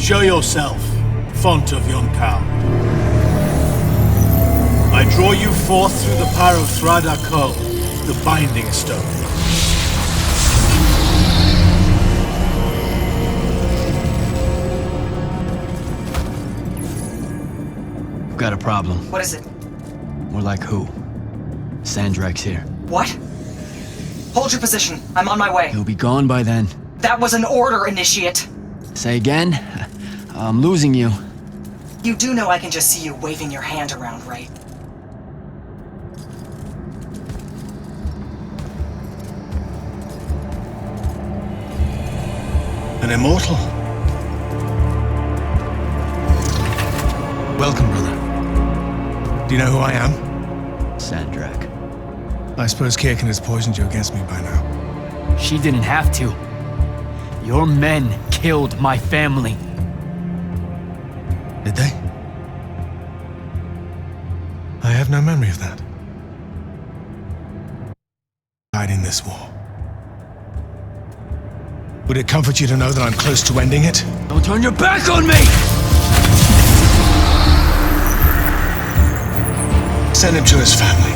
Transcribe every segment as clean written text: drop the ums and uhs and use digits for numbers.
Show yourself, font of Yonkou. I draw you forth through the power of Thradakol, the Binding Stone. Got a problem. What is it? More like who? Sandrak's here. What? Hold your position. I'm on my way. He'll be gone by then. That was an order, Initiate. Say again? I'm losing you. You do know I can just see you waving your hand around, right? An immortal? Welcome, brother. Do you know who I am? Sandrak. I suppose Kirkin has poisoned you against me by now. She didn't have to. Your men killed my family. Did they? I have no memory of that. Died in this war. Would it comfort you to know that I'm close to ending it? Don't turn your back on me! Send him to his family.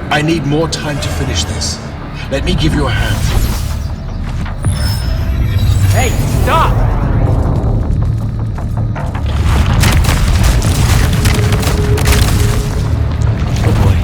I need more time to finish this. Let me give you a hand. Hey, stop! Oh boy.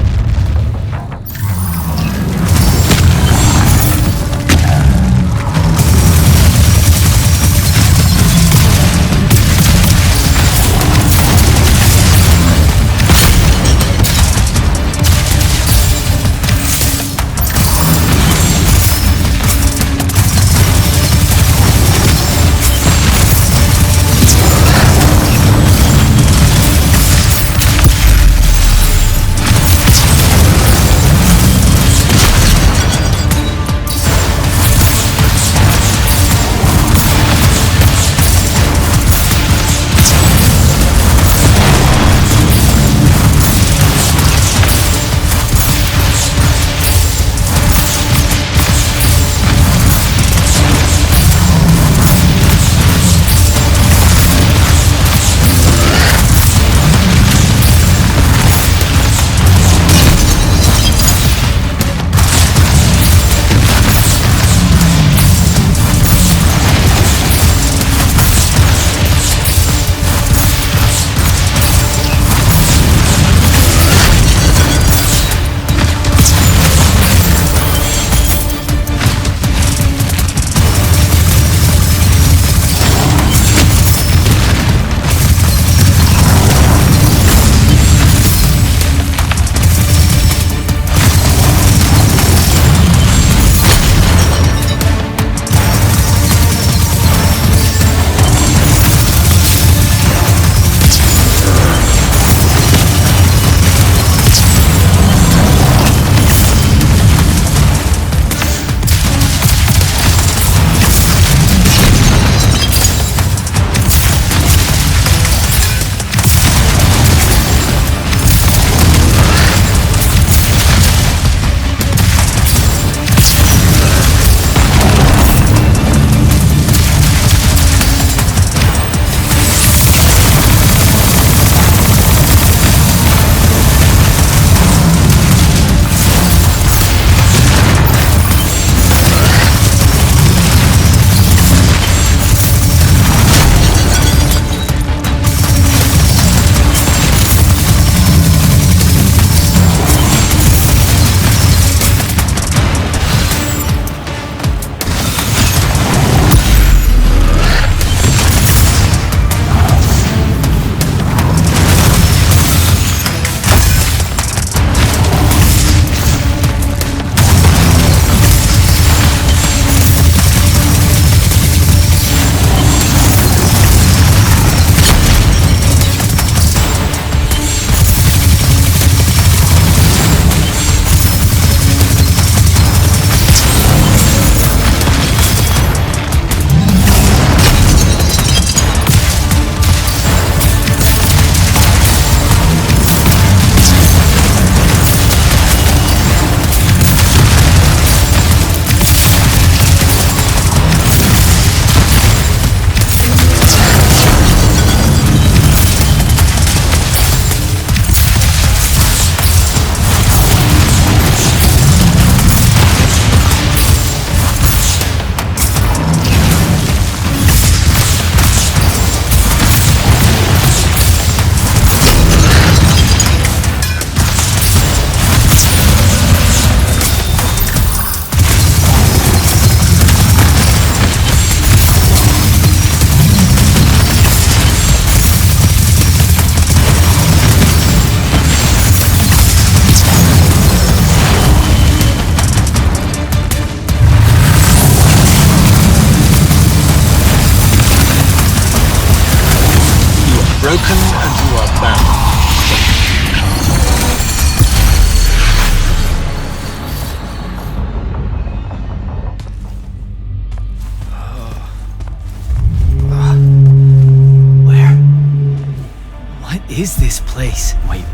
is this place? Wait,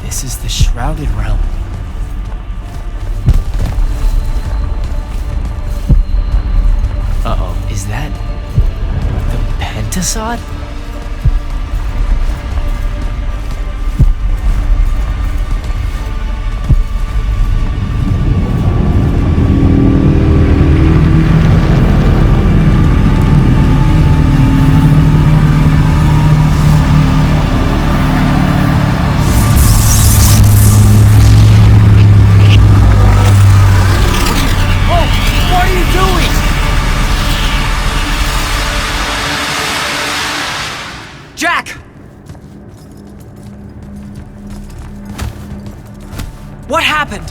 this is the Shrouded Realm. Uh-oh, is that the Pentasod? What happened?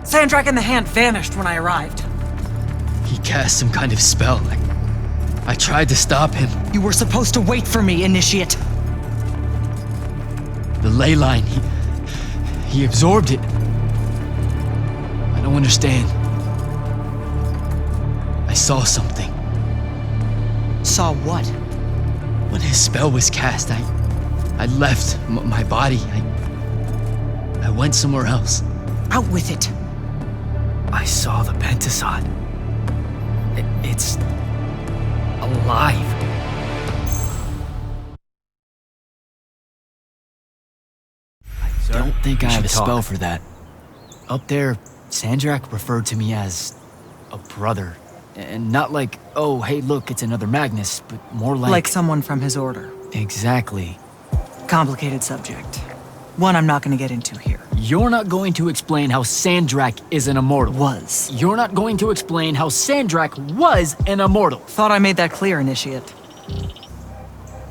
Sandrak and the Hand vanished when I arrived. He cast some kind of spell. I tried to stop him. You were supposed to wait for me, Initiate. The ley line, he absorbed it. I don't understand. I saw something. Saw what? When his spell was cast, I left my body. I went somewhere else. Out with it. I saw the Pentasod. It's alive. I don't think I have a spell for that. Up there, Sandrak referred to me as a brother. And not like, oh, hey, look, it's another Magnus, but more like... Like someone from his order. Exactly. Complicated subject. One I'm not going to get into here. You're not going to explain how Sandrak is an immortal. Was. You're not going to explain how Sandrak was an immortal. Thought I made that clear, Initiate.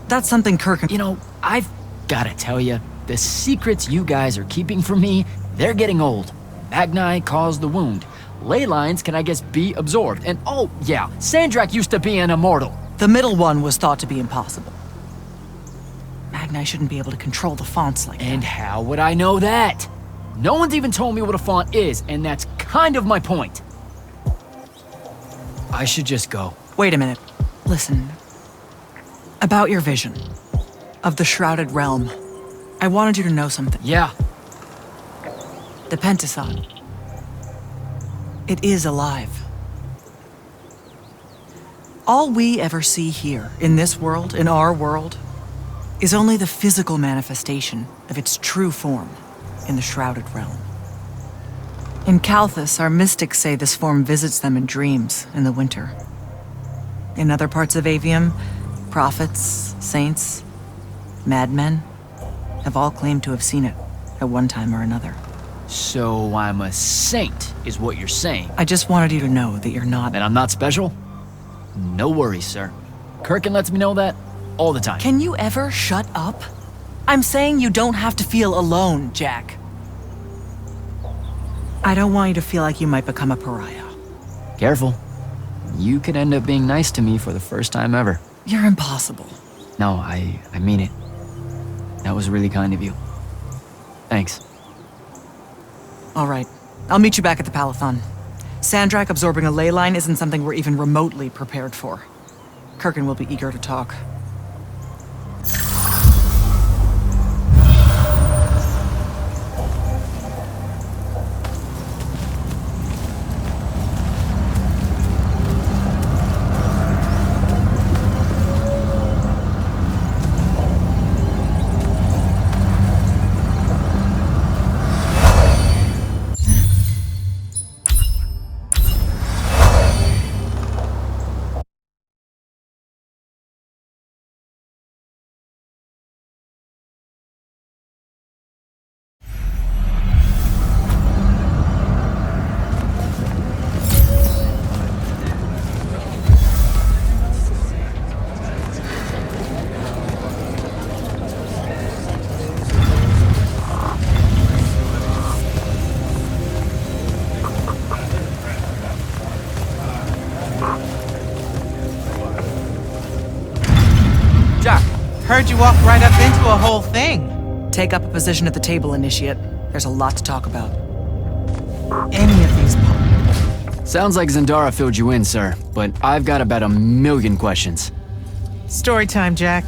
That's something Kirk... You know, I've gotta tell you, the secrets you guys are keeping from me, they're getting old. Magni caused the wound. Ley lines can, I guess, be absorbed. And oh, yeah, Sandrak used to be an immortal. The middle one was thought to be impossible. Magni shouldn't be able to control the fonts like that. And how would I know that? No one's even told me what a font is, and that's kind of my point. I should just go. Wait a minute. Listen. About your vision of the Shrouded Realm, I wanted you to know something. Yeah. The Pentasod. It is alive. All we ever see here, in this world, in our world, is only the physical manifestation of its true form in the Shrouded Realm. In Kalthus, our mystics say this form visits them in dreams in the winter. In other parts of Aveum, prophets, saints, madmen have all claimed to have seen it at one time or another. So I'm a saint, is what you're saying. I just wanted you to know that you're not... And I'm not special? No worries, sir. Kirkin lets me know that all the time. Can you ever shut up? I'm saying you don't have to feel alone, Jack. I don't want you to feel like you might become a pariah. Careful. You could end up being nice to me for the first time ever. You're impossible. No, I mean it. That was really kind of you. Thanks. All right. I'll meet you back at the Palathon. Sandrak absorbing a ley line isn't something we're even remotely prepared for. Kirkin will be eager to talk. Heard you walk right up into a whole thing. Take up a position at the table, Initiate. There's a lot to talk about. Any of these Sounds like Zendara filled you in, sir, but I've got about 1,000,000 questions. Story time, Jack.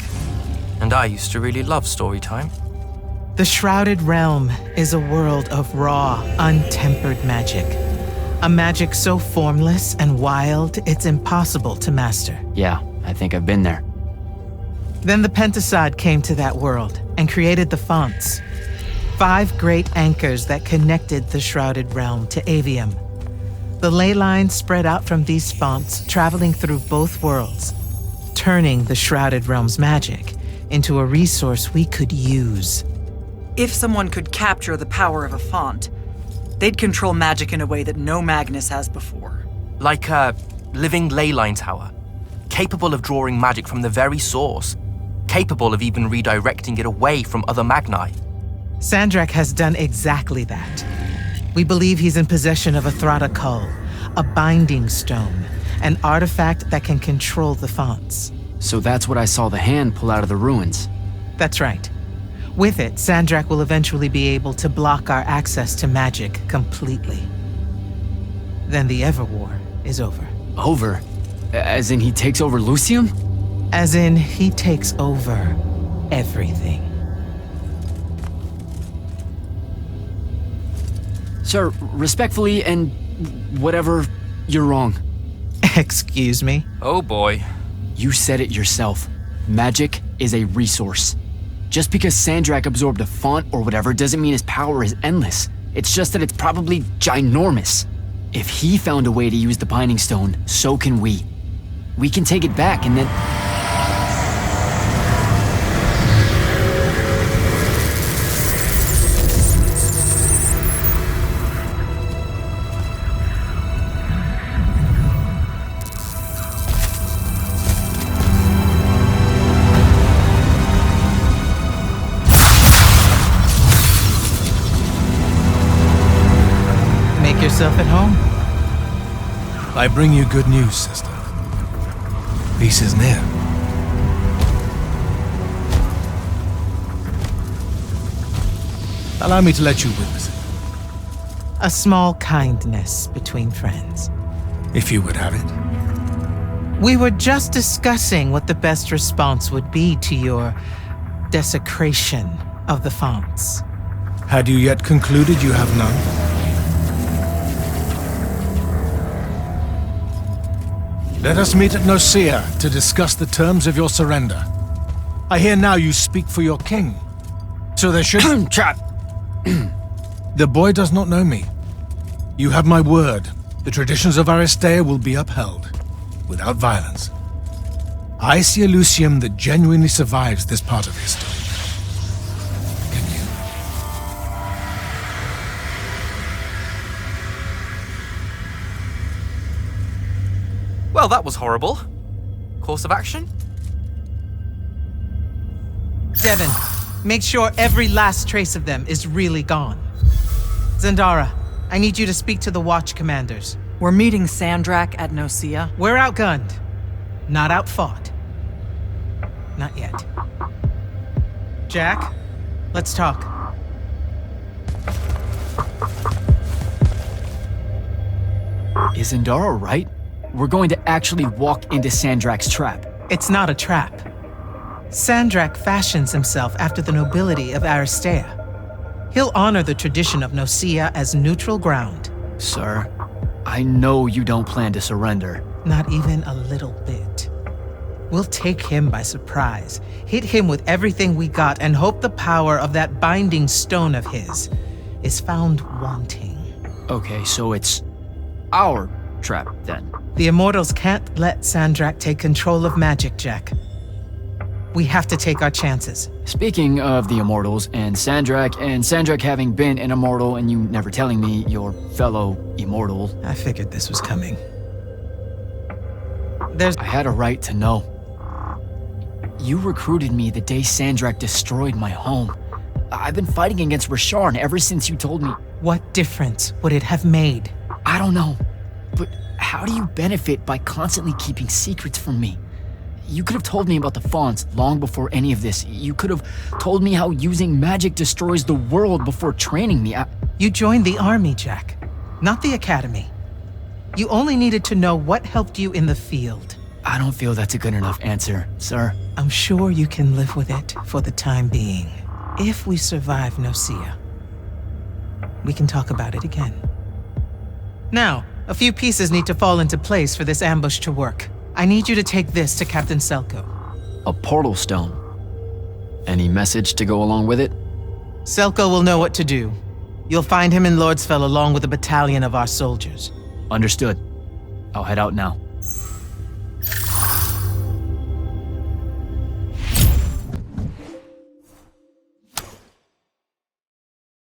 And I used to really love story time. The Shrouded Realm is a world of raw, untempered magic. A magic so formless and wild, it's impossible to master. Yeah, I think I've been there. Then the Pentasod came to that world and created the fonts. 5 great anchors that connected the Shrouded Realm to Aveum. The ley lines spread out from these fonts, traveling through both worlds, turning the Shrouded Realm's magic into a resource we could use. If someone could capture the power of a font, they'd control magic in a way that no Magnus has before. Like a living ley line tower, capable of drawing magic from the very source, capable of even redirecting it away from other magni. Sandrak has done exactly that. We believe he's in possession of a Thrada Cull, a binding stone, an artifact that can control the fonts. So that's what I saw the hand pull out of the ruins. That's right. With it, Sandrak will eventually be able to block our access to magic completely. Then the Everwar is over. Over? As in he takes over Lucium? As in, he takes over everything. Sir, respectfully and whatever, you're wrong. Excuse me? Oh boy. You said it yourself. Magic is a resource. Just because Sandrak absorbed a font or whatever doesn't mean his power is endless. It's just that it's probably ginormous. If he found a way to use the Binding Stone, so can we. We can take it back and then... Make yourself at home. I bring you good news, sister. Peace is near. Allow me to let you witness it, A small kindness between friends. if you would have it. We were just discussing what the best response would be to your desecration of the fonts. Had you yet concluded you have none? Let us meet at Nicaea to discuss the terms of your surrender. I hear now you speak for your king. So there should... Trap! The boy does not know me. You have my word. The traditions of Aristea will be upheld, without violence. I see a Lucium that genuinely survives this part of history. Can you? Well, that was horrible. Course of action? Devin, make sure every last trace of them is really gone. Zendara, I need you to speak to the Watch commanders. We're meeting Sandrak at Nicaea. We're outgunned, not outfought. Not yet. Jack, let's talk. Is Zendara right? We're going to actually walk into Sandrak's trap. It's not a trap. Sandrak fashions himself after the nobility of Aristea. He'll honor the tradition of Nicaea as neutral ground. Sir, I know you don't plan to surrender. Not even a little bit. We'll take him by surprise, hit him with everything we got, and hope the power of that binding stone of his is found wanting. Okay, so it's our trap then. The Immortals can't let Sandrak take control of magic, Jack. We have to take our chances. Speaking of the Immortals and Sandrak having been an Immortal and you never telling me your fellow Immortal, I figured this was coming. I had a right to know. You recruited me the day Sandrak destroyed my home. I've been fighting against Rasharn ever since you told me. What difference would it have made? I don't know, but how do you benefit by constantly keeping secrets from me? You could have told me about the fonts long before any of this. You could have told me how using magic destroys the world before training me. You joined the army, Jack, not the academy. You only needed to know what helped you in the field. I don't feel that's a good enough answer, sir. I'm sure you can live with it for the time being. If we survive Nocia, we can talk about it again. Now, a few pieces need to fall into place for this ambush to work. I need you to take this to Captain Selko. A portal stone. Any message to go along with it? Selko will know what to do. You'll find him in Lordsfell along with a battalion of our soldiers. Understood. I'll head out now.